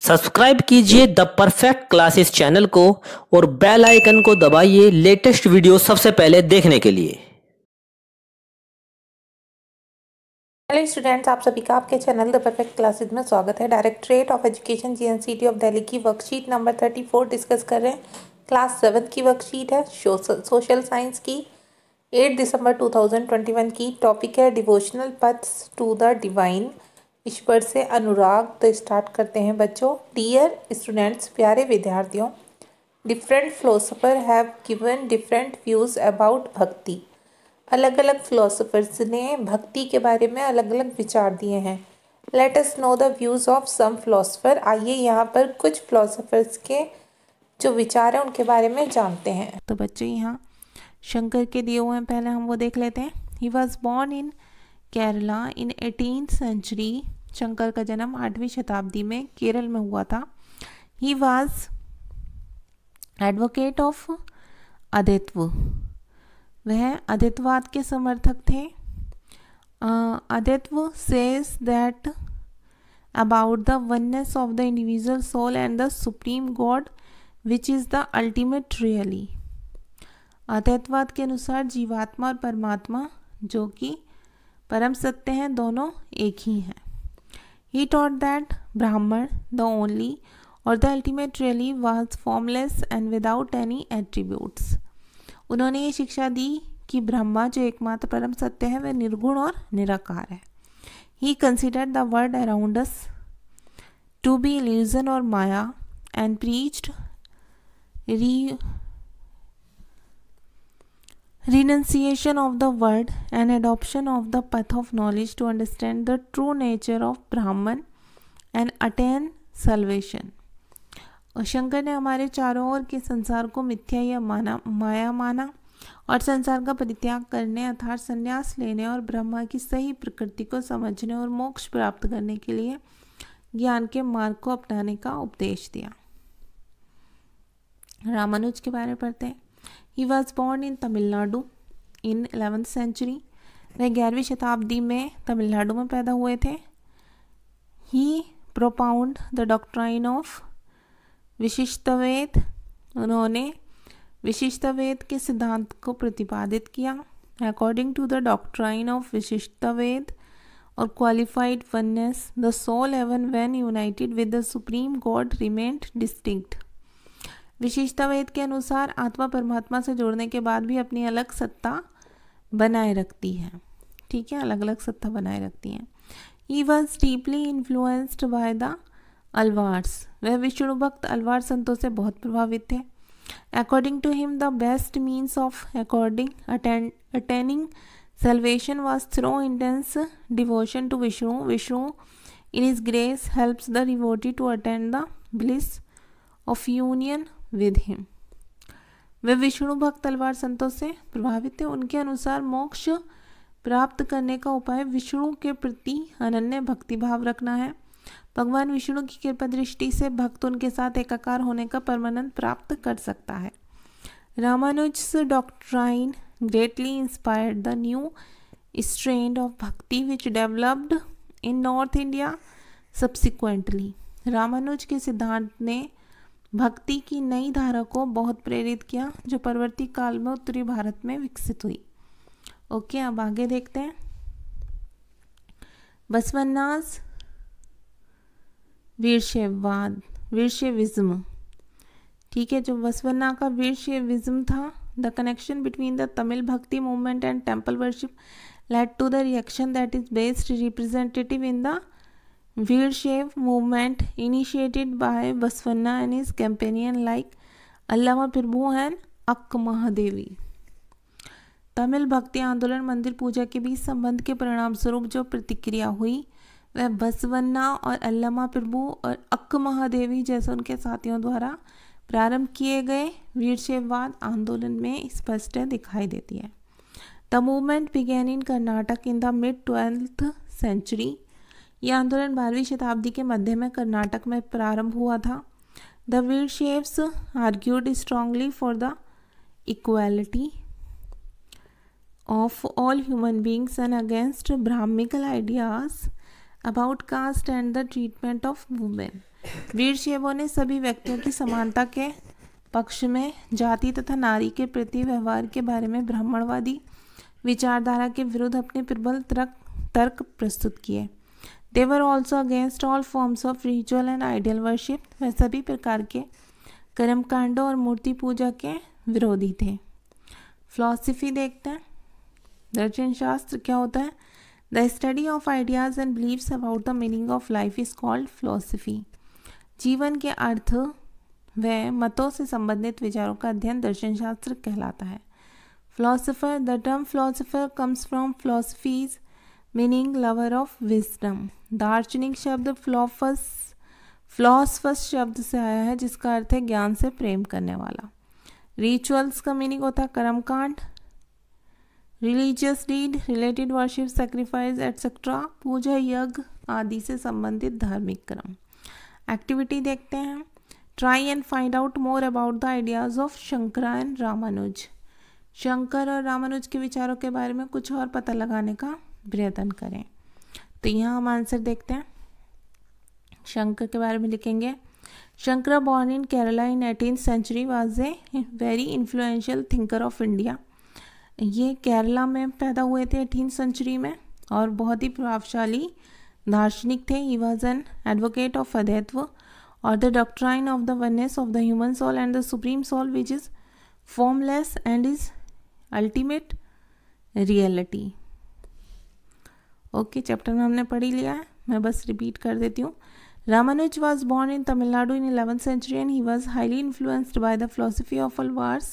Subscribe कीजिए the perfect classes channel को और बेल आइकन को दबाइए लेटेस्ट वीडियो सबसे पहले देखने के लिए। हेलो स्टूडेंट्स, आप सभी का आपके चैनल द परफेक्ट क्लासेस में स्वागत है। Directorate of education GNCT of Delhi की वर्कशीट नंबर 34 डिस्कस कर रहे हैं। क्लास 7 की वर्कशीट है, सोशल साइंस की, 8 दिसंबर 2021 की। टॉपिक है डिवोशनल पथ्स टू द डिवाइन, ईश्वर से अनुराग। तो स्टार्ट करते हैं बच्चों। डियर स्टूडेंट्स, प्यारे विद्यार्थियों, different philosopher have given different views about भक्ति। अलग अलग फिलोसोफर्स ने भक्ति के बारे में अलग अलग विचार दिए हैं। Let us know the views of some philosopher. आइए यहाँ पर कुछ फिलोसोफर्स के जो विचार हैं उनके बारे में जानते हैं। तो बच्चों यहाँ शंकर के दिए हुए हैं, पहले हम वो देख लेते हैं। He was born in Kerala in 18th century. Shankar का जन्म 8वीं शताब्दी में केरल में हुआ था। He was advocate of Advaita. वह अद्वैतवाद के समर्थक थे। Advaita says that about the oneness of the individual soul and the supreme god which is the ultimate reality. अद्वैतवाद के अनुसार जीवात्मा और परमात्मा जो कि परम सत्य हैं, दोनों एक ही हैं। ही टॉट दैट ब्राह्मण द ओनली और the ultimate really was formless and without any attributes. उन्होंने ये शिक्षा दी कि ब्रह्मा जो एकमात्र परम सत्य है वह निर्गुण और निराकार है। He considered the world around us to be illusion और maya and preached renunciation of the word and adoption of the path of knowledge to understand the true nature of Brahman and attain salvation। और शंकर ने हमारे चारों ओर के संसार को मिथ्या या माया माना और संसार का परित्याग करने अर्थात संन्यास लेने और ब्रह्मा की सही प्रकृति को समझने और मोक्ष प्राप्त करने के लिए ज्ञान के मार्ग को अपनाने का उपदेश दिया। रामानुज के बारे में पढ़ते हैं। He was born in Tamil Nadu in 11th century. वह 11वीं शताब्दी में तमिलनाडु में पैदा हुए थे। ही propound the doctrine of Vishishtadvaita. उन्होंने विशिष्टवेद के सिद्धांत को प्रतिपादित किया। According to the doctrine of Vishishtadvaita और qualified oneness, the soul even when united with the supreme god remained distinct. Vishishtadvaita के अनुसार आत्मा परमात्मा से जोड़ने के बाद भी अपनी अलग सत्ता बनाए रखती है। ठीक है, अलग अलग सत्ता बनाए रखती हैं। He was deeply influenced by the Alvars. वह विष्णु भक्त अलवार संतों से बहुत प्रभावित थे। According to him the best means of attaining salvation was through intense devotion to Vishnu. Vishnu in his grace helps the devotee to attain the bliss of union with him। वे विष्णु भक्त तलवार संतों से प्रभावित थे। उनके अनुसार मोक्ष प्राप्त करने का उपाय विष्णु के प्रति अनन्य भक्ति भाव रखना है। भगवान विष्णु की कृपा दृष्टि से भक्त उनके साथ एकाकार होने का परमानंद प्राप्त कर सकता है। रामानुज's doctrine greatly inspired the new strain of bhakti which developed in North India subsequently। Ramanuj के सिद्धांत ने भक्ति की नई धारा को बहुत प्रेरित किया जो परवर्ती काल में उत्तरी भारत में विकसित हुई। ओके, अब आगे देखते हैं। बसवन्नास वीरशैववाद, वीरशैविज्म। ठीक है, जो बसवन्ना का वीरशैविज्म था, the connection between the Tamil bhakti movement and temple worship led to the reaction that is based representative in the Virashaiva movement initiated by Basavanna and his companion like Allama Prabhu and Akka Mahadevi. Tamil भक्ति आंदोलन मंदिर पूजा के बीच संबंध के परिणाम स्वरूप जो प्रतिक्रिया हुई वह बसवन्ना और अल्लामा प्रभु और अक्क महादेवी जैसे उनके साथियों द्वारा प्रारंभ किए गए वीरशैववाद आंदोलन में स्पष्ट दिखाई देती है। The movement began in Karnataka in the mid 12th century. यह आंदोलन 12वीं शताब्दी के मध्य में कर्नाटक में प्रारंभ हुआ था। The Virashaivas argued strongly for the equality of all human beings and against brahmical ideas about caste and the treatment of women. वीरशैवों ने सभी व्यक्तियों की समानता के पक्ष में जाति तथा नारी के प्रति व्यवहार के बारे में ब्राह्मणवादी विचारधारा के विरुद्ध अपने प्रबल तर्क प्रस्तुत किए। They were also against all forms of ritual and idol worship. वह सभी प्रकार के कर्मकांडों और मूर्ति पूजा के विरोधी थे। फिलॉसफी देखते हैं। दर्शन शास्त्र क्या होता है? The study of ideas and beliefs about the meaning of life is called philosophy. जीवन के अर्थ व मतों से संबंधित विचारों का अध्ययन दर्शन शास्त्र कहलाता है। Philosopher, the term philosopher comes from philosophies meaning lover of wisdom. दार्शनिक शब्द फिलोसफस शब्द से आया है जिसका अर्थ है ज्ञान से प्रेम करने वाला। रिचुअल्स का मीनिंग होता है कर्मकांड, religious deed, related worship, sacrifice etcetera, पूजा, यज्ञ आदि से संबंधित धार्मिक क्रम। एक्टिविटी देखते हैं। Try and find out more about the ideas of Shankara and Ramanuja. Shankar और रामानुज के विचारों के बारे में कुछ और पता लगाने का प्रयत्न करें। तो यहाँ हम आंसर देखते हैं। शंकर के बारे में लिखेंगे। Shankara born in Kerala in 18th century was a very influential thinker of India. ये केरला में पैदा हुए थे 18th सेंचुरी में और बहुत ही प्रभावशाली दार्शनिक थे। He was an advocate of Advaita और the doctrine of the oneness of the human soul and the supreme soul which is formless and is ultimate reality. Okay, chapter में हमने पढ़ ही लिया है, मैं बस रिपीट कर देती हूँ। Ramanuj was born in Tamil Nadu in 11th century and he was highly influenced by the philosophy of Alvars.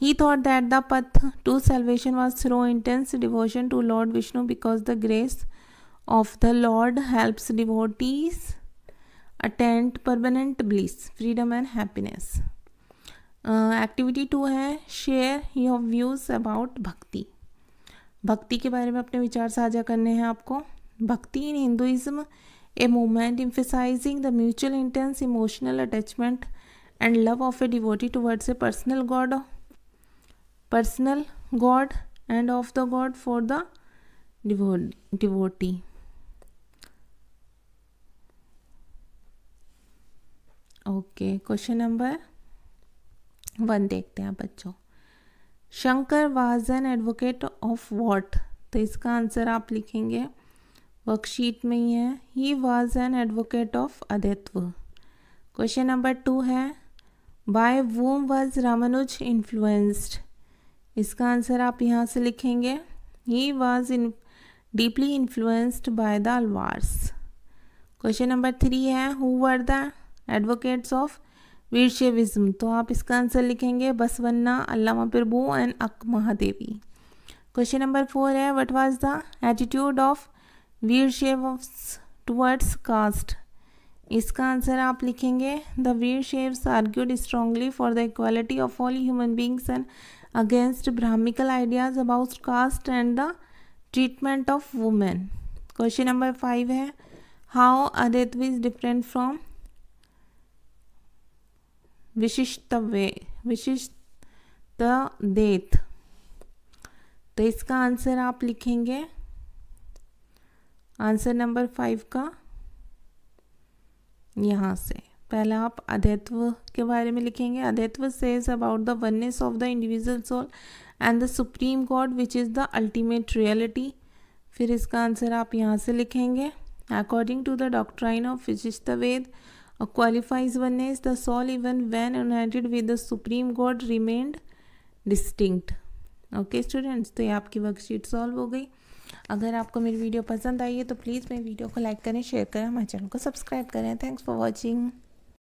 He thought that the path to salvation was through intense devotion to Lord Vishnu because the grace of the Lord helps devotees attain permanent bliss, freedom and happiness. Activity 2 है share your views about भक्ति। भक्ति के बारे में अपने विचार साझा करने हैं आपको। भक्ति in Hinduism a movement emphasizing the mutual intense emotional attachment and love of a devotee towards a personal god and of the god for the devotee. Okay, question number 1 देखते हैं बच्चों। Shankar was an advocate of what? तो इसका answer आप लिखेंगे, worksheet में ही है। He was an advocate of Advaita. Question number 2 है by whom was Ramanuja influenced? इसका आंसर आप यहाँ से लिखेंगे, he was deeply influenced by the Alvars. Question number 3 है who were the advocates of Virashaivism? तो आप इसका आंसर लिखेंगे बसवन्ना, अल्लामा Prabhu and Akka Mahadevi. Question number 4 है what was the attitude of Virashaivas towards caste? इसका आंसर आप लिखेंगे the Virashaivas argued strongly for the equality of all human beings and against brahmical ideas about caste and the treatment of women. Question number 5 है how Advaita is different from Vishishtadvaita? तो इसका answer आप लिखेंगे answer number 5 का यहाँ से। पहला आप अद्वैत्व के बारे में लिखेंगे। Advaita says about the oneness of the individual soul and the supreme god which is the ultimate reality. फिर इसका आंसर आप यहाँ से लिखेंगे according to the doctrine of Vishishtadvaita qualifies oneness the soul even when united with the supreme god remained distinct. Okay students, तो ये आपकी worksheet solve हो गई। अगर आपको मेरी वीडियो पसंद आई है तो प्लीज़ मेरी वीडियो को लाइक करें, शेयर करें, हमारे चैनल को सब्सक्राइब करें। Thanks for watching.